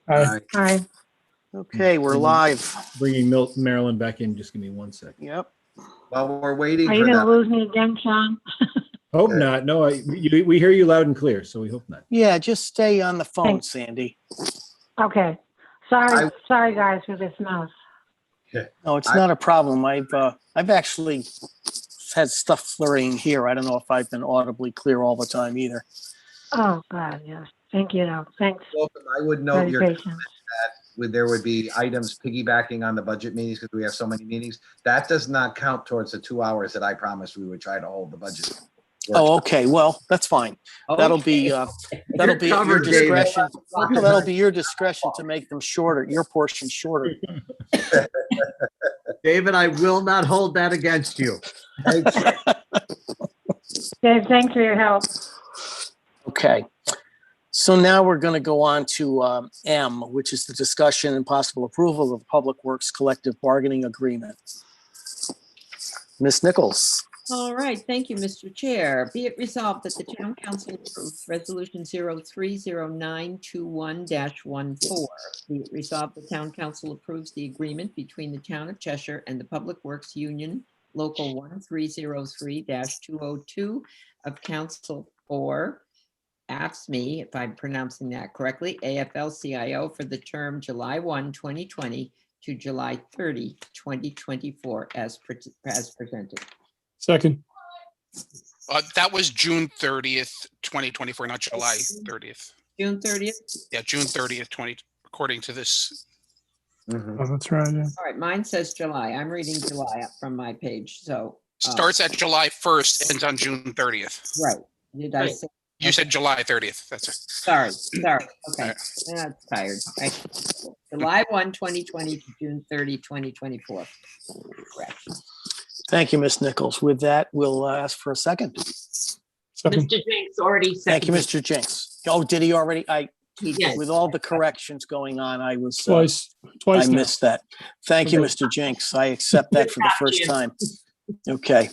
Aye. Aye. Okay, we're live. Bringing Marilyn back in. Just give me 1 second. Yep. While we're waiting Are you for gonna that, lose me again, Sean? Hope Okay. not. No, we hear you loud and clear, so we hope not. Yeah, just stay on the phone, Thanks. Sandy. Okay. Sorry guys for this mess. No, it's not a problem. I've actually had stuff flurrying here. I don't know if I've been audibly clear all the time either. Oh, God, yes. Thank you, though. Thanks welcome. I would for note your your patience. there would be items piggybacking on the budget meetings because we have so many meetings. That does not count towards the 2 hours that I promised we would try to hold the budget. Oh, okay. Well, that's fine. That'll be You're at your covered, David. discretion. Well, that'll be your discretion to make them shorter, your portion shorter. David, I will not hold that against you. Thanks. Dave, thanks for your help. Okay. So now we're going to go on to M, which is the discussion and possible approval of the Public Works Collective Bargaining Agreement. Ms. Nichols. All right, thank you, Mr. Chair. Be it resolved that the Town Council approves Resolution 030921-14. Be it resolved the Town Council approves the agreement between the Town of Cheshire and the Public Works Union, Local 1303-202 of Council for AFSCME, if I'm pronouncing that correctly, AFL-CIO for the term July 1, 2020 to July 30, 2024 as presented. Second. That was June 30th, 2024, not July 30th. June 30th? Yeah, June 30th, according to this. Mhm. Oh, that's right. Yeah. All right, mine says July. I'm reading July up from my page, so. Starts at July 1st, ends on June 30th. Right. Did I say? You said July 30th. That's it. Sorry. Okay. I'm tired. July 1, 2020 to June 30, 2024. Correct. Thank you, Ms. Nichols. With that, we'll ask for a second. Second. Mr. Jenks already Thank you, seconded. Mr. Jinks. Oh, did he already? He did. With all the corrections going on, I was, Twice I now. missed that. Thank you, Mr. Jinks. I accept that for the first time. Okay.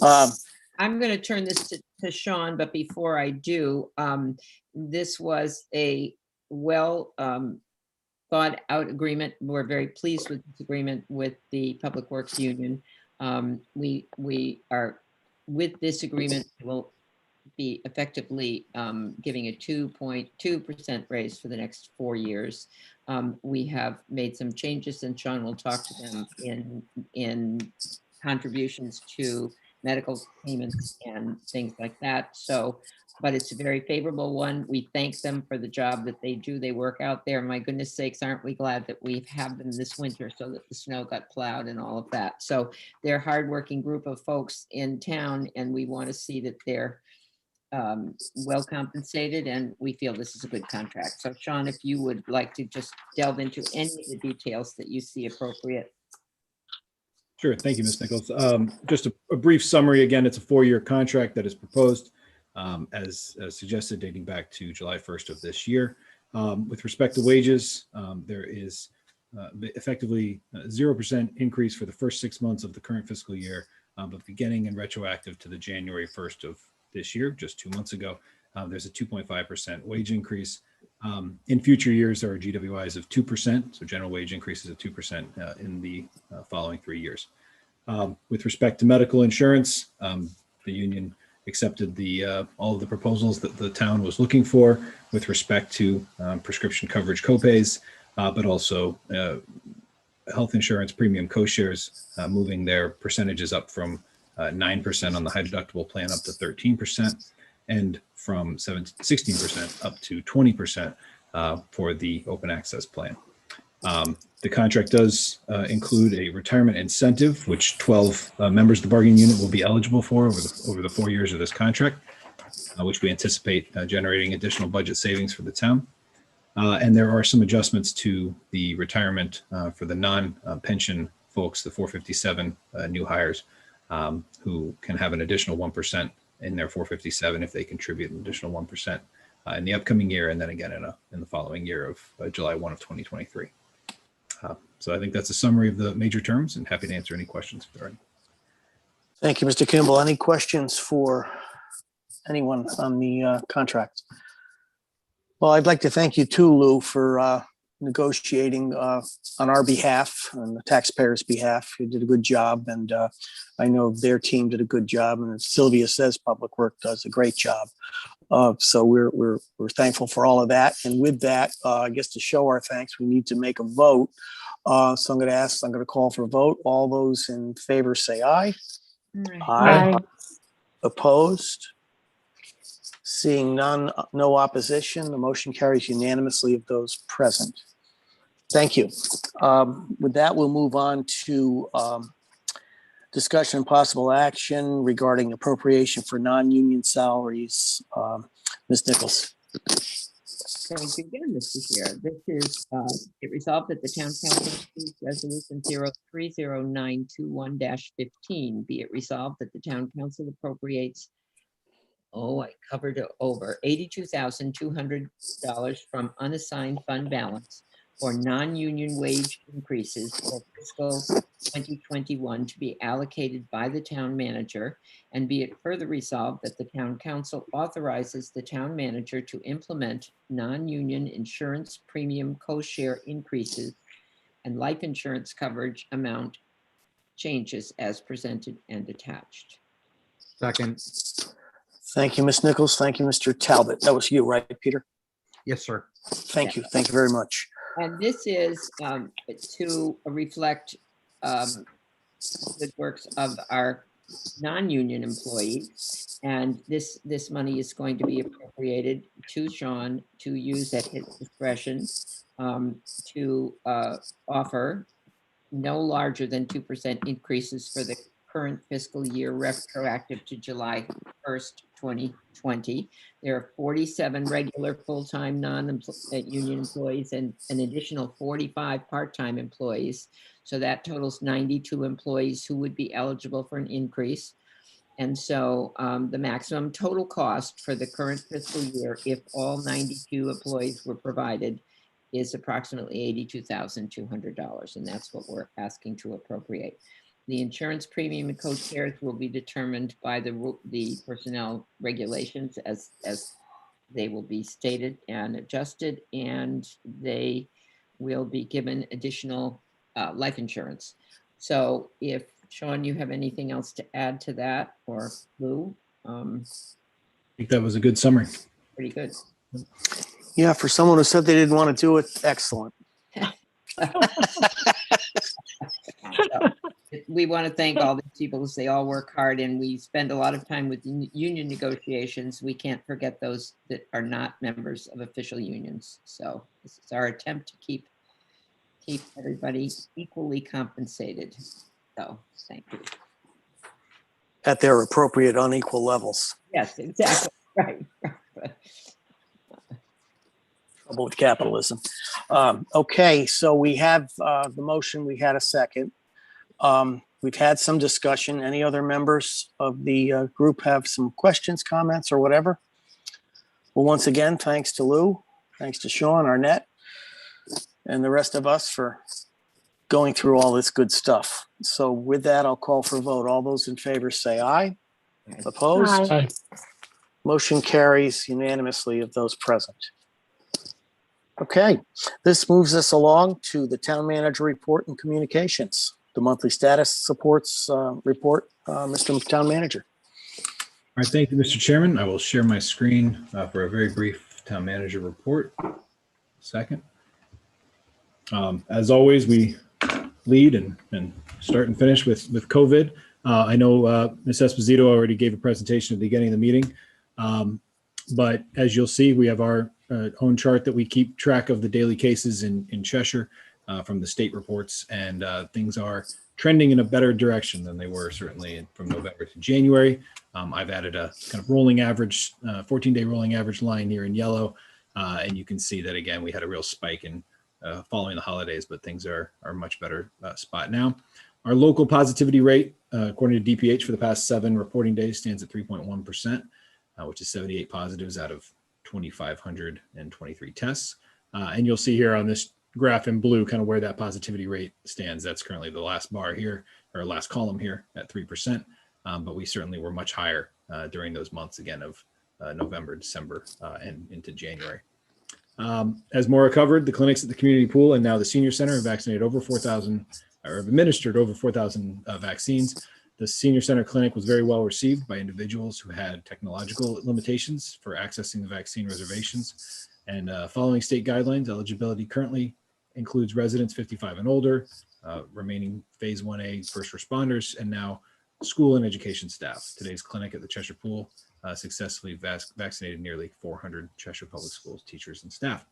I'm going to turn this to Sean, but before I do, this was a well thought out agreement. We're very pleased with this agreement with the Public Works Union. We are, with this agreement, will be effectively giving a 2.2% raise for the next 4 years. We have made some changes, and Sean will talk to them in contributions to medical payments and things like that. So, but it's a very favorable one. We thank them for the job that they do. They work out there. My goodness sakes, aren't we glad that we've had them this winter so that the snow got plowed and all of that. So they're a hardworking group of folks in town, and we want to see that they're well compensated, and we feel this is a good contract. So Sean, if you would like to just delve into any of the details that you see appropriate. Sure. Thank you, Ms. Nichols. Just a brief summary. Again, it's a 4-year contract that is proposed as suggested, dating back to July 1st of this year. With respect to wages, there is effectively 0% increase for the first 6 months of the current fiscal year, but beginning and retroactive to the January 1st of this year, just 2 months ago, there's a 2.5% wage increase. In future years, there are GWIs of 2%, so general wage increases of 2% in the following 3 years. With respect to medical insurance, the union accepted all of the proposals that the town was looking for with respect to prescription coverage copays, but also health insurance premium co-shares, moving their percentages up from 9% on the high deductible plan up to 13%, and from 16% up to 20% for the open access plan. The contract does include a retirement incentive, which 12 members of the bargaining unit will be eligible for over the 4 years of this contract, which we anticipate generating additional budget savings for the town. And there are some adjustments to the retirement for the non-pension folks, the 457 new hires, who can have an additional 1% in their 457 if they contribute an additional 1% in the upcoming year, and then again in the following year of July 1 of 2023. So I think that's a summary of the major terms, and happy to answer any questions if there are any. Thank you, Mr. Kimball. Any questions for anyone on the contract? Well, I'd like to thank you too, Lou, for negotiating on our behalf, on the taxpayers' behalf. You did a good job, and I know their team did a good job. And as Sylvia says, Public Work does a great job. So we're thankful for all of that. And with that, I guess to show our thanks, we need to make a vote. So I'm going to call for a vote. All those in favor say aye. Aye. Opposed? Seeing none, no opposition, the motion carries unanimously of those present. Thank you. With that, we'll move on to discussion and possible action regarding appropriation for non-union salaries. Ms. Nichols. Thank you again, Mr. Chair. This is, it resolved that the town council approves resolution 030921-15. Be it resolved that the town council appropriates, I covered it over, $82,200 from unassigned fund balance for non-union wage increases for fiscal 2021 to be allocated by the town manager, and be it further resolved that the town council authorizes the town manager to implement non-union insurance premium co-share increases and life insurance coverage amount changes as presented and attached. Second. Thank you, Ms. Nichols. Thank you, Mr. Talbot. That was you, right, Peter? Yes, sir. Thank you. Thank you very much. And this is to reflect good works of our non-union employees. And this money is going to be appropriated to Sean to use at his discretion to offer no larger than 2% increases for the current fiscal year retroactive to July 1st, 2020. There are 47 regular full-time non-union employees and an additional 45 part-time employees. So that totals 92 employees who would be eligible for an increase. And so the maximum total cost for the current fiscal year, if all 92 employees were provided, is approximately $82,200. And that's what we're asking to appropriate. The insurance premium and co-shares will be determined by the personnel regulations as they will be stated and adjusted, and they will be given additional life insurance. So if, Sean, you have anything else to add to that, or Lou? I think that was a good summary. Pretty good. Yeah, for someone who said they didn't want to do it, excellent. We want to thank all these people because they all work hard, and we spend a lot of time with union negotiations. We can't forget those that are not members of official unions. So this is our attempt to keep everybody equally compensated. So thank you. At their appropriate unequal levels. Yes, exactly. Right. Trouble with capitalism. Okay, so we have the motion. We had a second. We've had some discussion. Any other members of the group have some questions, comments, or whatever? Well, once again, thanks to Lou, thanks to Sean, Arnett, and the rest of us for going through all this good stuff. So with that, I'll call for a vote. All those in favor say aye. Opposed? Aye. Motion carries unanimously of those present. Okay, this moves us along to the town manager report and communications. The monthly status supports report, Mr. Town Manager. All right, thank you, Mr. Chairman. I will share my screen for a very brief town manager report. Second. As always, we lead and start and finish with COVID. I know Ms. Esposito already gave a presentation at the beginning of the meeting, but as you'll see, we have our own chart that we keep track of the daily cases in Cheshire from the state reports, and things are trending in a better direction than they were certainly from November to January. I've added a kind of rolling average, 14-day rolling average line here in yellow, and you can see that again, we had a real spike in following the holidays, but things are much better spot now. Our local positivity rate, according to DPH for the past 7 reporting days, stands at 3.1%, which is 78 positives out of 2,523 tests. And you'll see here on this graph in blue kind of where that positivity rate stands. That's currently the last bar here, or last column here at 3%. But we certainly were much higher during those months again of November, December, and into January. As Maura covered, the clinics at the community pool and now the senior center have vaccinated over 4,000 or have administered over 4,000 vaccines. The senior center clinic was very well received by individuals who had technological limitations for accessing the vaccine reservations. And following state guidelines, eligibility currently includes residents 55 and older, remaining phase 1A first responders, and now school and education staff. Today's clinic at the Cheshire Pool successfully vaccinated nearly 400 Cheshire Public Schools teachers and staff.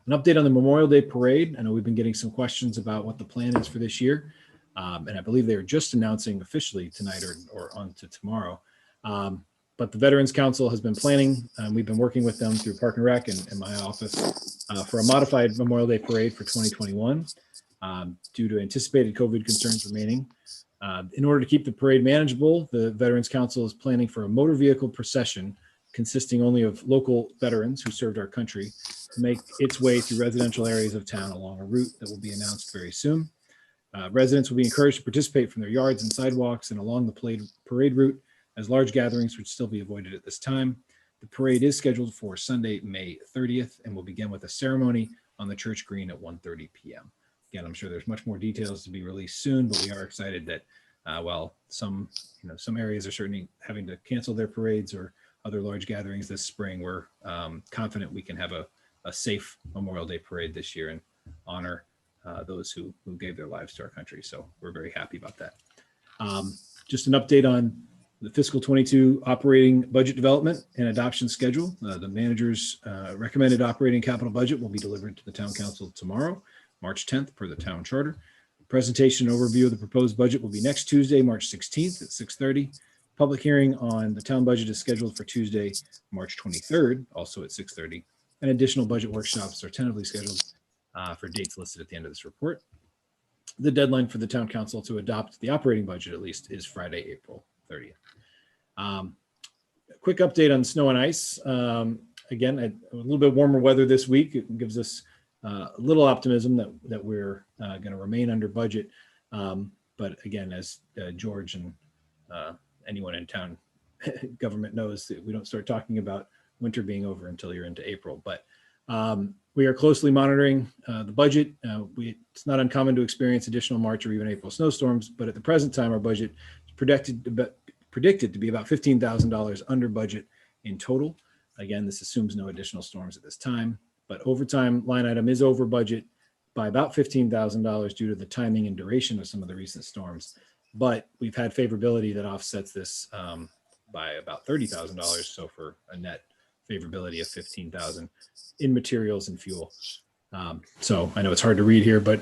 An update on the Memorial Day Parade. I know we've been getting some questions about what the plan is for this year. And I believe they are just announcing officially tonight or on to tomorrow. But the Veterans Council has been planning, we've been working with them through Park and Rec and my office for a modified Memorial Day Parade for 2021 due to anticipated COVID concerns remaining. In order to keep the parade manageable, the Veterans Council is planning for a motor vehicle procession consisting only of local veterans who served our country to make its way through residential areas of town along a route that will be announced very soon. Residents will be encouraged to participate from their yards and sidewalks and along the parade route, as large gatherings would still be avoided at this time. The parade is scheduled for Sunday, May 30th, and will begin with a ceremony on the church green at 1:30 p.m. Again, I'm sure there's much more details to be released soon, but we are excited that while some areas are certainly having to cancel their parades or other large gatherings this spring, we're confident we can have a safe Memorial Day parade this year and honor those who gave their lives to our country. So we're very happy about that. Just an update on the fiscal 22 operating budget development and adoption schedule. The manager's recommended operating capital budget will be delivered to the town council tomorrow, March 10th, per the town charter. Presentation and overview of the proposed budget will be next Tuesday, March 16th at 6:30. Public hearing on the town budget is scheduled for Tuesday, March 23rd, also at 6:30. And additional budget workshops are tentatively scheduled for dates listed at the end of this report. The deadline for the town council to adopt the operating budget, at least, is Friday, April 30th. A quick update on snow and ice. Again, a little bit warmer weather this week. It gives us a little optimism that we're going to remain under budget. But again, as George and anyone in town government knows, that we don't start talking about winter being over until you're into April. But we are closely monitoring the budget. It's not uncommon to experience additional March or even April snowstorms, but at the present time, our budget is predicted to be about $15,000 under budget in total. Again, this assumes no additional storms at this time, but overtime line item is over budget by about $15,000 due to the timing and duration of some of the recent storms. But we've had favorability that offsets this by about $30,000. So for a net favorability of $15,000 in materials and fuel. So I know it's hard to read here, but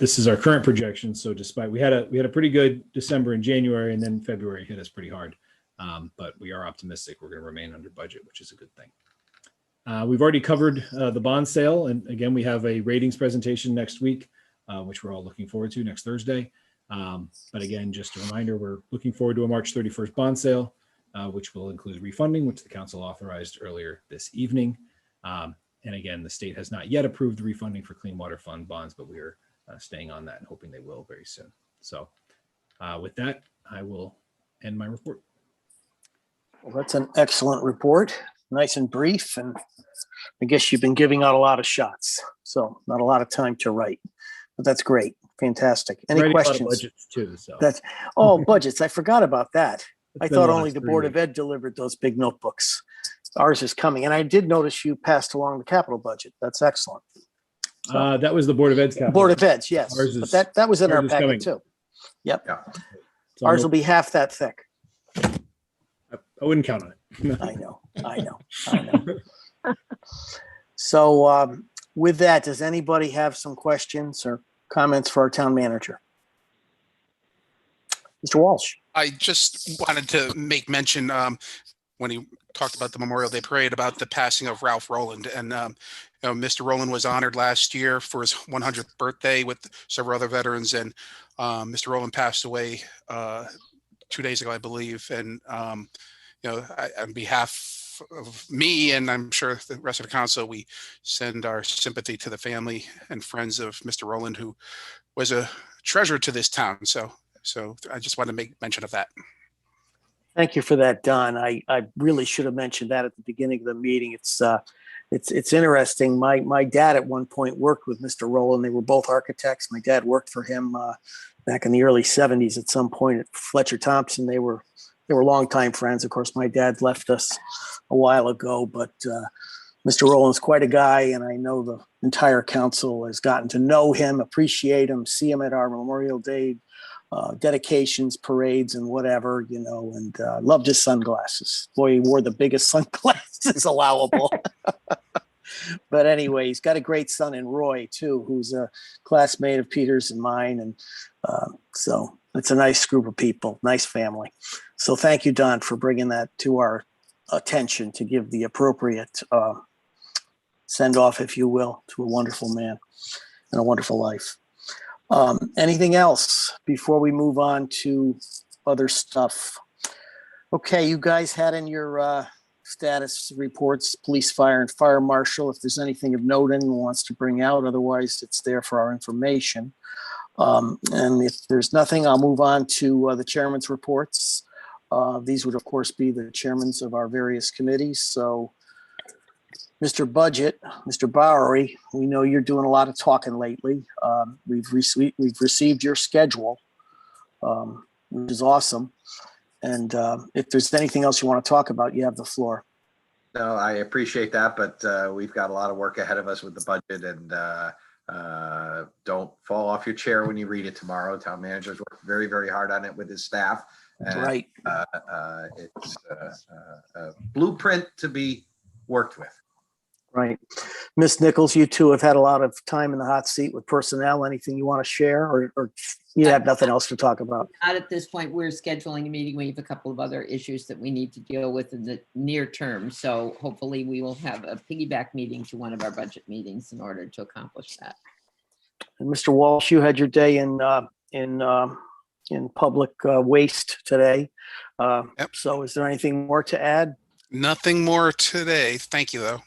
this is our current projection. So despite we had a pretty good December and January, and then February hit us pretty hard. But we are optimistic we're going to remain under budget, which is a good thing. We've already covered the bond sale. And again, we have a ratings presentation next week, which we're all looking forward to next Thursday. But again, just a reminder, we're looking forward to a March 31st bond sale, which will include refunding, which the council authorized earlier this evening. And again, the state has not yet approved the refunding for Clean Water Fund bonds, but we are staying on that and hoping they will very soon. So with that, I will end my report. Well, that's an excellent report. Nice and brief. And I guess you've been giving out a lot of shots, so not a lot of time to write, but that's great. Fantastic. Any Writing a lot of questions? budgets too, so. Budgets. I forgot about that. I It's been thought the only last the 3 Board of weeks. Ed delivered those big notebooks. Ours is coming. And I did notice you passed along the capital budget. That's excellent. That was the Board of Ed's capital. Board of Ed's, yes. Ours But is- that was in ours our is packet coming. too. Yep. Yeah. So Ours will be half that thick. I wouldn't count on it. I know. So with that, does anybody have some questions or comments for our town manager? Mr. Walsh. I just wanted to make mention when he talked about the Memorial Day Parade about the passing of Ralph Rowland. And Mr. Rowland was honored last year for his 100th birthday with several other veterans. And Mr. Rowland passed away 2 days ago, I believe. And on behalf of me, and I'm sure the rest of the council, we send our sympathy to the family and friends of Mr. Rowland, who was a treasure to this town. So I just want to make mention of that. Thank you for that, Don. I really should have mentioned that at the beginning of the meeting. It's it's interesting. My dad at one point worked with Mr. Rowland. They were both architects. My dad worked for him back in the early 70s at some point at Fletcher Thompson. They were longtime friends. Of course, my dad left us a while ago, but Mr. Rowland's quite a guy, and I know the entire council has gotten to know him, appreciate him, see him at our Memorial Day dedications, parades, and whatever, and loved his sunglasses. Boy, he wore the biggest sunglasses allowable. But anyway, he's got a great son in Roy, too, who's a classmate of Peter's and mine. And so it's a nice group of people, nice family. So thank you, Don, for bringing that to our attention to give the appropriate send off, if you will, to a wonderful man and a wonderful life. Anything else before we move on to other stuff? Okay, you guys had in your status reports, police, fire, and fire marshal. If there's anything of note anyone wants to bring out, otherwise it's there for our information. And if there's nothing, I'll move on to the chairman's reports. These would, of course, be the chairmans of our various committees. So, Mr. Budget, Mr. Bowery, we know you're doing a lot of talking lately. We've received your schedule, which is awesome. And if there's anything else you want to talk about, you have the floor. No, I appreciate that, but we've got a lot of work ahead of us with the budget, and don't fall off your chair when you read it tomorrow. Town manager's worked very, very hard on it with his staff. And, Right. It's a blueprint to be worked with. Right. Ms. Nichols, you two have had a lot of time in the hot seat with personnel. Anything you want to share, or you have nothing else to talk about? Not at this point. We're scheduling a meeting. We have a couple of other issues that we need to deal with in the near term. So hopefully we will have a piggyback meeting to one of our budget meetings in order to accomplish that. And Mr. Walsh, you had your day in public waste today. Yep. So is there anything more to add? Nothing more today. Thank you, though.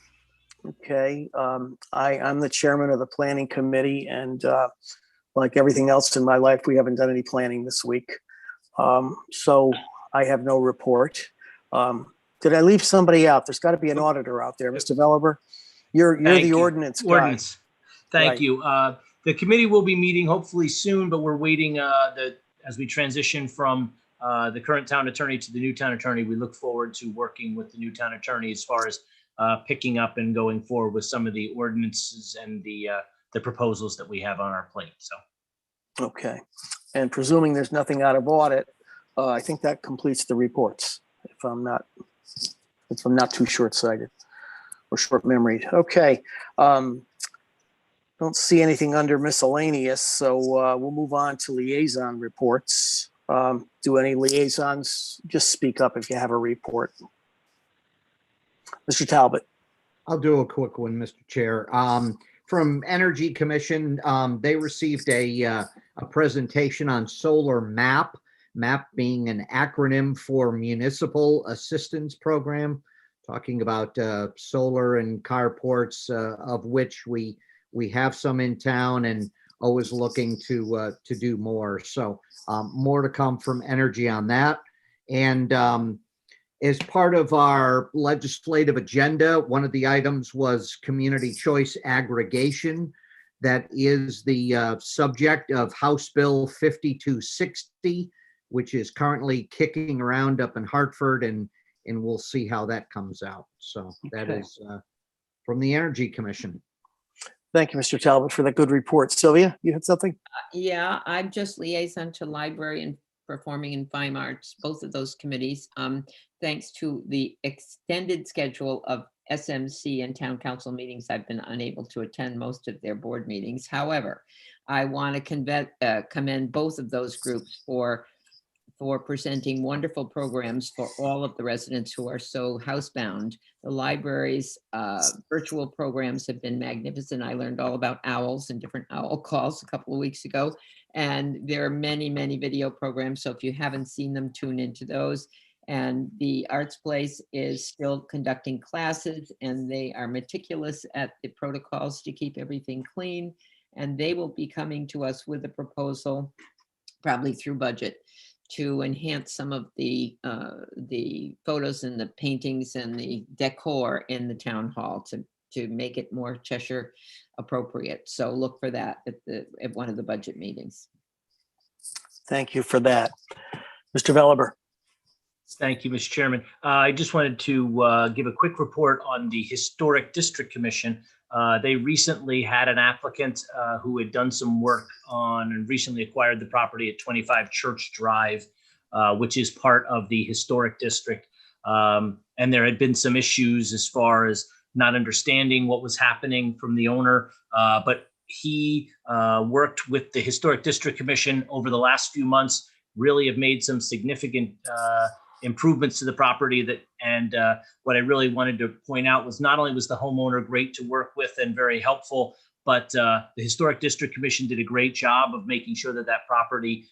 Okay, I'm the chairman of the planning committee, and like everything else in my life, we haven't done any planning this week. So I have no report. Did I leave somebody out? There's got to be an auditor out there. Mr. Veliver, you're Thank the you. ordinance guy. Ordinance. Thank Right. you. The committee will be meeting hopefully soon, but we're waiting as we transition from the current town attorney to the new town attorney. We look forward to working with the new town attorney as far as picking up and going forward with some of the ordinances and the proposals that we have on our plate. So. Okay, and presuming there's nothing out of audit, I think that completes the reports. If I'm not too short-sighted or short-memoried. Okay, don't see anything under miscellaneous, so we'll move on to liaison reports. Do any liaisons just speak up if you have a report? Mr. Talbot. I'll do a quick one, Mr. Chair. From Energy Commission, they received a presentation on solar MAP, MAP being an acronym for Municipal Assistance Program, talking about solar and carports, of which we have some in town and always looking to do more. So more to come from Energy on that. And as part of our legislative agenda, one of the items was community choice aggregation. That is the subject of House Bill 5260, which is currently kicking around up in Hartford, and we'll see how that comes out. So that Okay. is from the Energy Commission. Thank you, Mr. Talbot, for that good report. Sylvia, you had something? Yeah, I'm just liaison to library and performing and fine arts, both of those committees. Thanks to the extended schedule of SMC and town council meetings, I've been unable to attend most of their board meetings. However, I want to commend both of those groups for presenting wonderful programs for all of the residents who are so housebound. The library's virtual programs have been magnificent. I learned all about owls and different owl calls a couple of weeks ago. And there are many, many video programs. So if you haven't seen them, tune into those. And the Arts Place is still conducting classes, and they are meticulous at the protocols to keep everything clean. And they will be coming to us with a proposal, probably through budget, to enhance some of the photos and the paintings and the decor in the town hall to to make it more Cheshire appropriate. So look for that at one of the budget meetings. Thank you for that. Mr. Veliber. Thank you, Mr. Chairman. I just wanted to give a quick report on the Historic District Commission. They recently had an applicant who had done some work on and recently acquired the property at 25 Church Drive, which is part of the Historic District. And there had been some issues as far as not understanding what was happening from the owner, but he worked with the Historic District Commission over the last few months, really have made some significant improvements to the property what I really wanted to point out was not only was the homeowner great to work with and very helpful, but the Historic District Commission did a great job of making sure that that property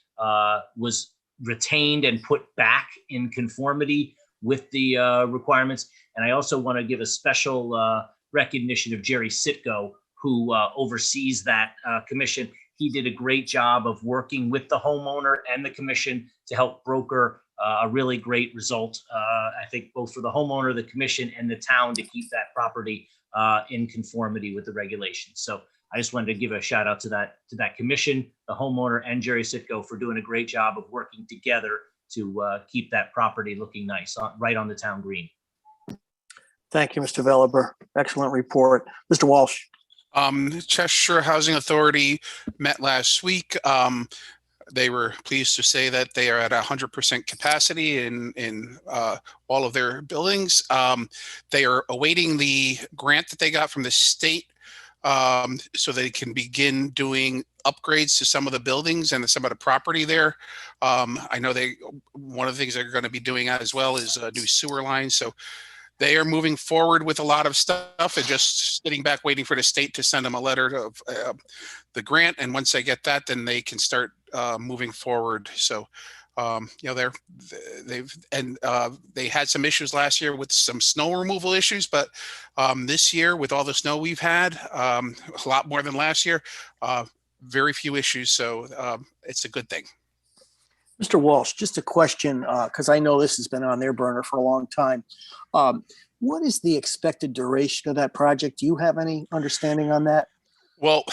was retained and put back in conformity with the requirements. And I also want to give a special recognition of Jerry Sitko, who oversees that commission. He did a great job of working with the homeowner and the commission to help broker a really great result, I think, both for the homeowner, the commission, and the town to keep that property in conformity with the regulations. So I just wanted to give a shout out to that commission, the homeowner, and Jerry Sitko for doing a great job of working together to keep that property looking nice, right on the town green. Thank you, Mr. Veliber. Excellent report. Mr. Walsh. Cheshire Housing Authority met last week. They were pleased to say that they are at 100% capacity in all of their buildings. They are awaiting the grant that they got from the state so they can begin doing upgrades to some of the buildings and some of the property there. I know one of the things they're going to be doing as well is a new sewer line. So they are moving forward with a lot of stuff and just sitting back waiting for the state to send them a letter of the grant. And once they get that, then they can start moving forward. So, they had some issues last year with some snow removal issues, but this year with all the snow we've had, a lot more than last year, very few issues. So it's a good thing. Mr. Walsh, just a question, because I know this has been on their burner for a long time. What is the expected duration of that project? Do you have any understanding on that? Well,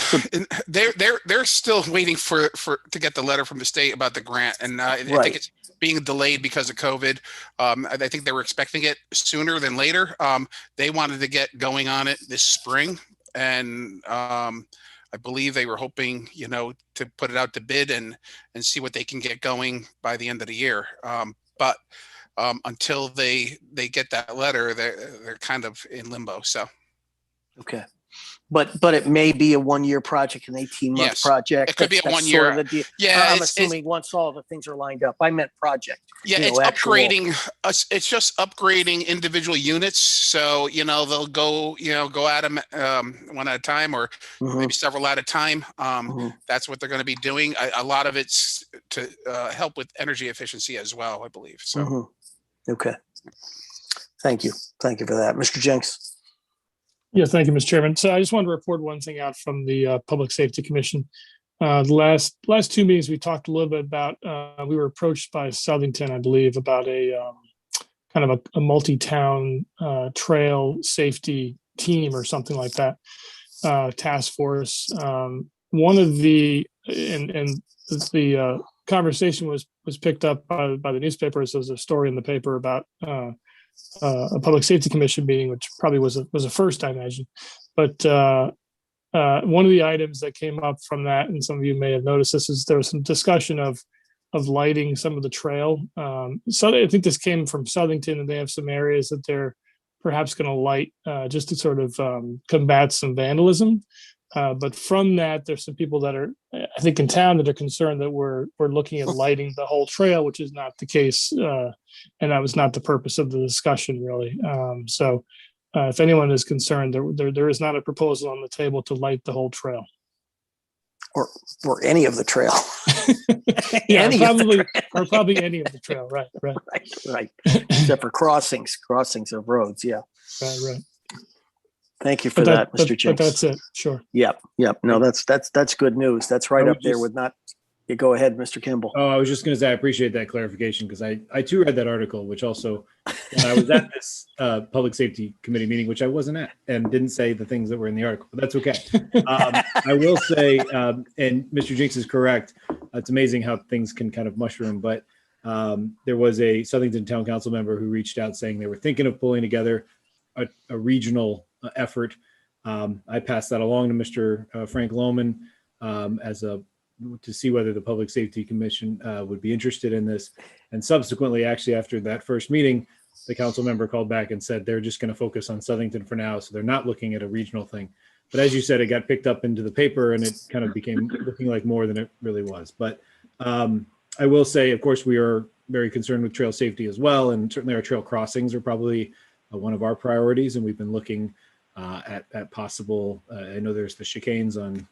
they're still waiting to get the letter from the state about the grant, and I think it's being delayed because of COVID. I think they were expecting it sooner than later. They wanted to get going on it this spring, and I believe they were hoping, to put it out to bid and see what they can get going by the end of the year. But until they get that letter, they're kind of in limbo. So, okay, but it may be a 1-year project, an 18-month project. It could be a 1 year. Sort of the yeah, I'm assuming once all the things are lined up. I meant project. Yeah, it's upgrading. It's just upgrading individual units. So they'll go at them one at a time, or maybe several at a time. That's what they're going to be doing. A lot of it's to help with energy efficiency as well, I believe. So, okay. Thank you for that, Mr. Jenks. Yeah, thank you, Mr. Chairman. So I just wanted to report one thing out from the Public Safety Commission. The last two meetings, we talked a little bit about, we were approached by Southington, I believe, about a kind of a multi-town trail safety team or something like that, task force. One of the, and the conversation was picked up by the newspapers. There was a story in the paper about a public safety commission meeting, which probably was a first, I imagine. But one of the items that came up from that, and some of you may have noticed this, is there was some discussion of lighting some of the trail. So I think this came from Southington, and they have some areas that they're perhaps going to light just to sort of combat some vandalism. But from that, there's some people that are, I think, in town that are concerned that we're looking at lighting the whole trail, which is not the case, and that was not the purpose of the discussion, really. So, if anyone is concerned, there is not a proposal on the table to light the whole trail, or any of the trail. Yeah, probably any of the trail. Right. Except for crossings of roads. Yeah. Right. Thank you for that, Mr. Jenks. But that's it. Sure. Yep. No, that's good news. That's right up there with not You go ahead, Mr. Kimball. Oh, I was just going to say, I appreciate that clarification because I too read that article, which also, when I was at this public safety committee meeting, which I wasn't at, and didn't say the things that were in the article, but that's okay. I will say, and Mr. Jinks is correct. It's amazing how things can kind of mushroom, but there was a Southington Town Council member who reached out saying they were thinking of pulling together a regional effort. I passed that along to Mr. Frank Lohman to see whether the Public Safety Commission would be interested in this. And subsequently, actually, after that first meeting, the council member called back and said they're just going to focus on Southington for now. So they're not looking at a regional thing. But as you said, it got picked up into the paper and it kind of became looking like more than it really was. But I will say, of course, we are very concerned with trail safety as well. And certainly our trail crossings are probably one of our priorities. And we've been looking at possible, I know there's the chicanes on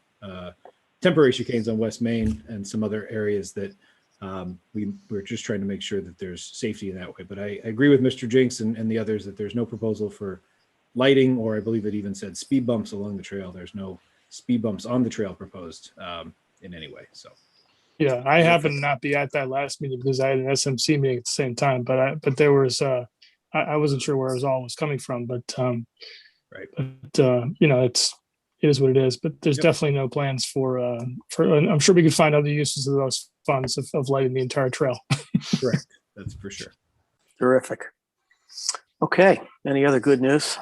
temporary chicanes on West Main and some other areas that we're just trying to make sure that there's safety in that way. But I agree with Mr. Jinks and the others that there's no proposal for lighting, or I believe it even said speed bumps along the trail. There's no speed bumps on the trail proposed in any way. So. Yeah, I happen to not be at that last meeting because I had an SMC meeting at the same time, but there was, I wasn't sure where it was all was coming from, but, right. But you know, it is what it is, but there's definitely no plans for, I'm sure we could find other uses of those funds of lighting the entire trail. Correct. That's for sure. Terrific. Okay, any other good news?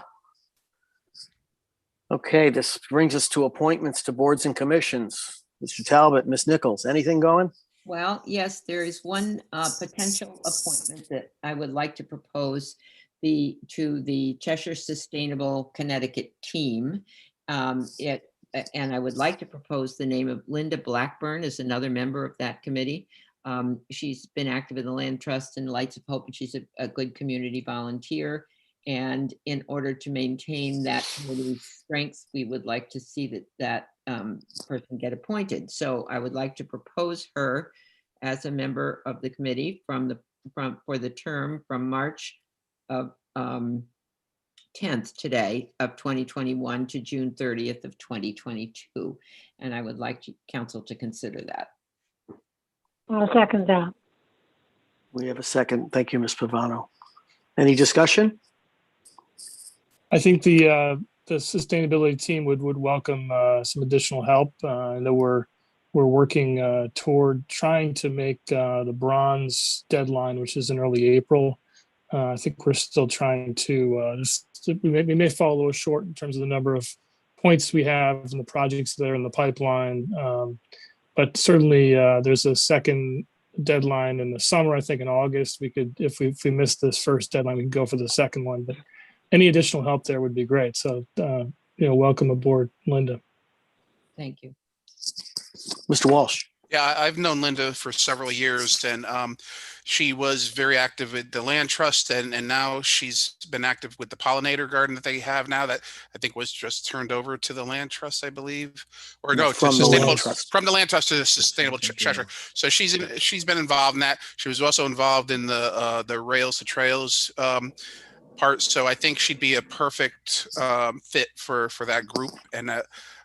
Okay, this brings us to appointments to boards and commissions. Mr. Talbot, Ms. Nichols, anything going? Well, yes, there is one potential appointment that I would like to propose to the Cheshire Sustainable Connecticut team. And I would like to propose the name of Linda Blackburn as another member of that committee. She's been active in the Land Trust and Lights of Hope, and she's a good community volunteer. And in order to maintain that committee's strengths, we would like to see that person get appointed. So I would like to propose her as a member of the committee for the term from March of 10th today of 2021 to June 30th of 2022. And I would like council to consider that. I'll second that. We have a second. Thank you, Ms. Pavano. Any discussion? I think the sustainability team would welcome some additional help. I know we're working toward trying to make the bronze deadline, which is in early April. I think we're still trying to, we may fall a little short in terms of the number of points we have and the projects that are in the pipeline. But certainly there's a second deadline in the summer. I think in August, we could, if we miss this first deadline, we can go for the second one. But any additional help there would be great. So, welcome aboard, Linda. Thank you. Mr. Walsh. Yeah, I've known Linda for several years, and she was very active at the Land Trust, and now she's been active with the pollinator garden that they have now that I think was just turned over to the Land Trust, I believe, or no, From to the Sustainable Land Trust. From the Land Trust to the Sustainable Cheshire. So she's been involved in that. She was also involved in the Rails to Trails part. So I think she'd be a perfect fit for that group, and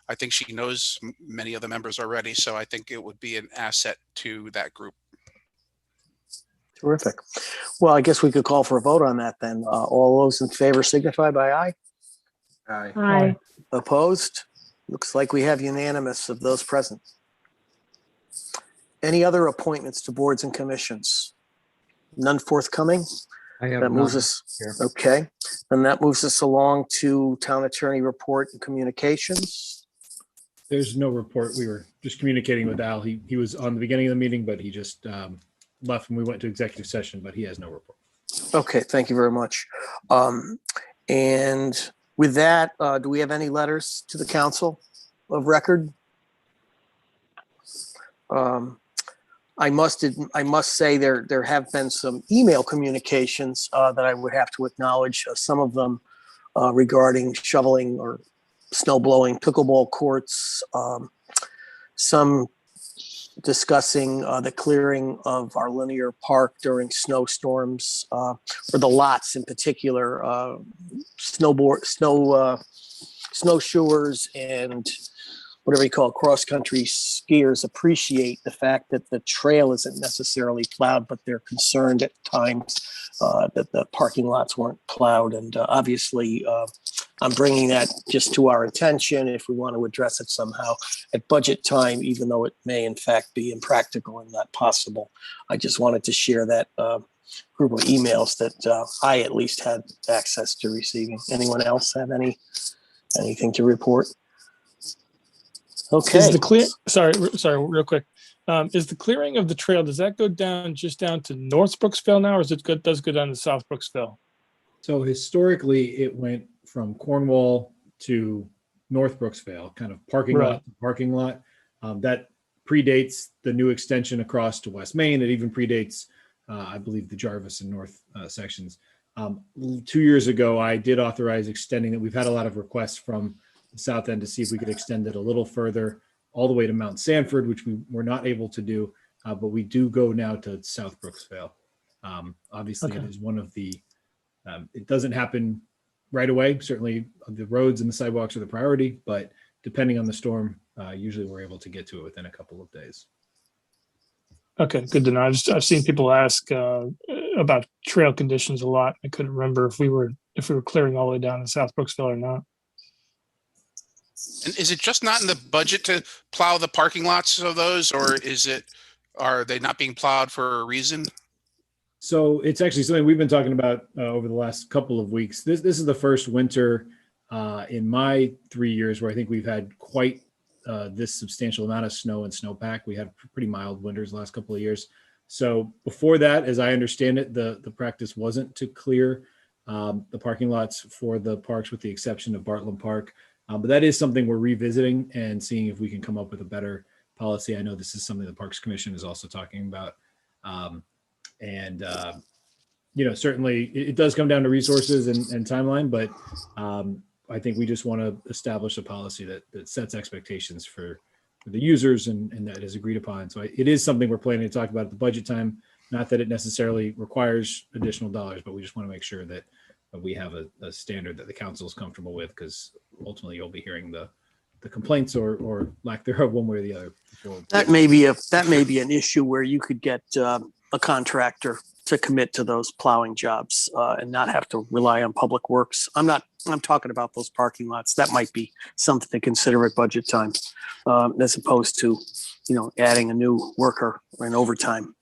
I think she knows many of the members already, so I think it would be an asset to that group. Terrific. Well, I guess we could call for a vote on that then. All those in favor signify by aye. Aye. Aye. Opposed? Looks like we have unanimous of those present. Any other appointments to boards and commissions? None forthcoming? I have That moves none us, here. okay. And that moves us along to town attorney report and communications. There's no report. We were just communicating with Al. He was on the beginning of the meeting, but he just left when we went to executive session, but he has no report. Okay, thank you very much. And with that, do we have any letters to the council of record? I must say there have been some email communications that I would have to acknowledge. Some of them regarding shoveling or snow blowing pickleball courts. Some discussing the clearing of our linear park during snowstorms, or the lots in particular, snowshoers and whatever you call cross-country skiers appreciate the fact that the trail isn't necessarily plowed, but they're concerned at times that the parking lots weren't plowed. And obviously, I'm bringing that just to our attention if we want to address it somehow at budget time, even though it may in fact be impractical and not possible. I just wanted to share that group of emails that I at least had access to receiving. Anyone else have anything to report? Okay. Is the clear, sorry, real quick. Is the clearing of the trail, does that go down just down to North Brooksville now, or does it go down to South Brooksville? So historically, it went from Cornwall to North Brooksville, kind of parking lot to parking lot. That predates the new extension across to West Main. It even predates, I believe, the Jarvis and North sections. 2 years ago, I did authorize extending it. We've had a lot of requests from the south end to see if we could extend it a little further, all the way to Mount Sanford, which we were not able to do, but we do go now to South Brooksville. Obviously, Okay. it is one of the, it doesn't happen right away. Certainly, the roads and the sidewalks are the priority, but depending on the storm, usually we're able to get to it within a couple of days. Okay, good to know. I've seen people ask about trail conditions a lot. I couldn't remember if we were clearing all the way down to South Brooksville or not. And is it just not in the budget to plow the parking lots of those, or are they not being plowed for a reason? So it's actually something we've been talking about over the last couple of weeks. This is the first winter in my 3 years where I think we've had quite this substantial amount of snow and snowpack. We had pretty mild winters the last couple of years. So before that, as I understand it, the practice wasn't to clear the parking lots for the parks, with the exception of Bartlam Park. But that is something we're revisiting and seeing if we can come up with a better policy. I know this is something the Parks Commission is also talking about. Certainly it does come down to resources and timeline, but I think we just want to establish a policy that sets expectations for the users and that is agreed upon. So it is something we're planning to talk about at the budget time. Not that it necessarily requires additional dollars, but we just want to make sure that we have a standard that the council is comfortable with, because ultimately you'll be hearing the complaints or lack thereof one way or the other. That may be an issue where you could get a contractor to commit to those plowing jobs and not have to rely on public works. I'm talking about those parking lots. That might be something to consider at budget time, as opposed to, adding a new worker in overtime.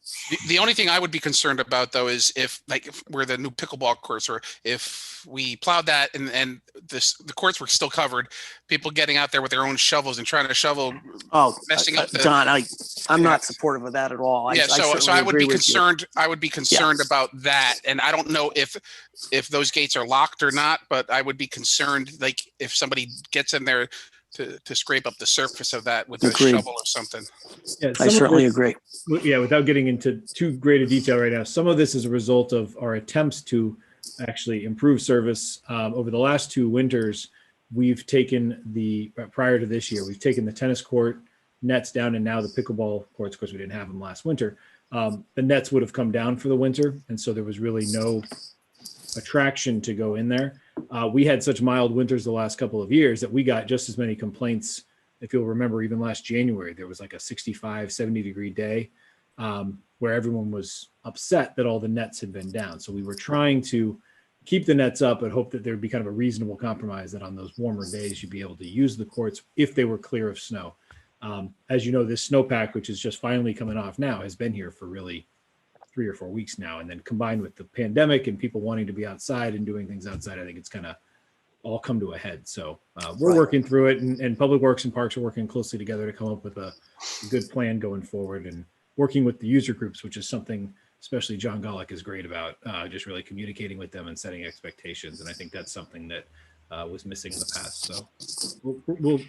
The only thing I would be concerned about, though, is if where the new pickleball courts are, if we plowed that and the courts were still covered, people getting out there with their own shovels and trying to shovel, messing up. Don, I'm not supportive of that at all. So I would be concerned. I would be concerned about that, and I don't know if those gates are locked or not, but I would be concerned, like if somebody gets in there to scrape up the surface of that with a shovel or something. Yeah, I certainly agree. Yeah, without getting into too great a detail right now, some of this is a result of our attempts to actually improve service. Over the last 2 winters, we've taken prior to this year, we've taken the tennis court nets down, and now the pickleball courts. Of course, we didn't have them last winter. The nets would have come down for the winter, and so there was really no attraction to go in there. We had such mild winters the last couple of years that we got just as many complaints. If you'll remember, even last January, there was like a 65, 70 degree day where everyone was upset that all the nets had been down. So we were trying to keep the nets up, but hope that there'd be kind of a reasonable compromise that on those warmer days, you'd be able to use the courts if they were clear of snow. As you know, this snowpack, which is just finally coming off now, has been here for really 3 or 4 weeks now. And then combined with the pandemic and people wanting to be outside and doing things outside, I think it's kind of all come to a head. So we're working through it, and Public Works and Parks are working closely together to come up with a good plan going forward, and working with the user groups, which is something especially John Golick is great about, just really communicating with them and setting expectations. And I think that's something that was missing in the past. So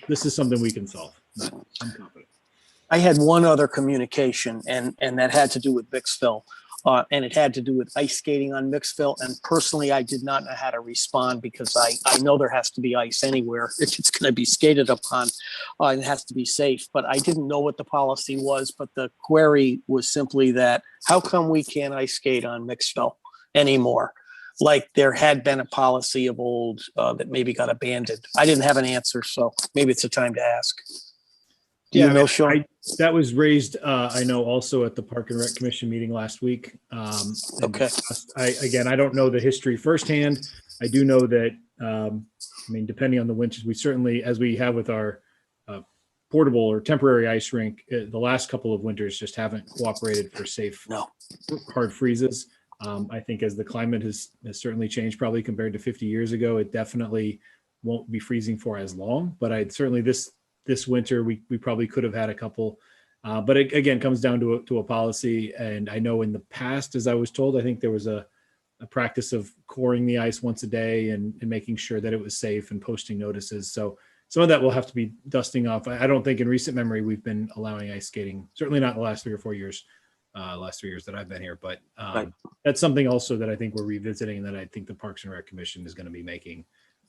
this is something we can solve. I'm confident. I had one other communication, and that had to do with Mixville. And it had to do with ice skating on Mixville. And personally, I did not know how to respond, because I know there has to be ice anywhere. It's going to be skated upon. It has to be safe. But I didn't know what the policy was. But the query was simply that, how come we can't ice skate on Mixville anymore? Like there had been a policy of old that maybe got abandoned. I didn't have an answer, so maybe it's a time to ask. Do you Yeah, know, Sean? That was raised, I know also at the Park and Rec Commission meeting last week. And Okay. discussed. Again, I don't know the history firsthand. I do know that, I mean, depending on the winters, we certainly, as we have with our portable or temporary ice rink, the last couple of winters just haven't cooperated for safe No. hard freezes. I think as the climate has certainly changed, probably compared to 50 years ago, it definitely won't be freezing for as long. But I'd certainly this winter we probably could have had a couple. But it again comes down to a policy. And I know in the past, as I was told, I think there was a practice of coring the ice once a day and making sure that it was safe and posting notices. So some of that will have to be dusting off. I don't think in recent memory we've been allowing ice skating, certainly not in the last 3 or 4 years. Last 3 years that I've been here, but Right. that's something also that I think we're revisiting that I think the Parks and Rec Commission is going to be making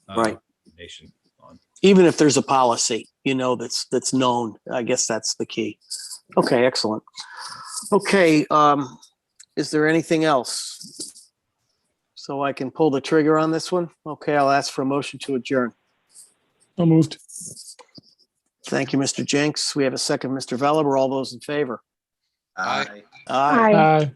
Right. recommendation on. Even if there's a policy, that's known, I guess that's the key. Okay, excellent. Okay, is there anything else? So I can pull the trigger on this one? Okay, I'll ask for a motion to adjourn. So moved. Thank you, Mr. Jenks. We have a second, Mr. Vella. All those in favor? Aye. Aye. Aye. Aye.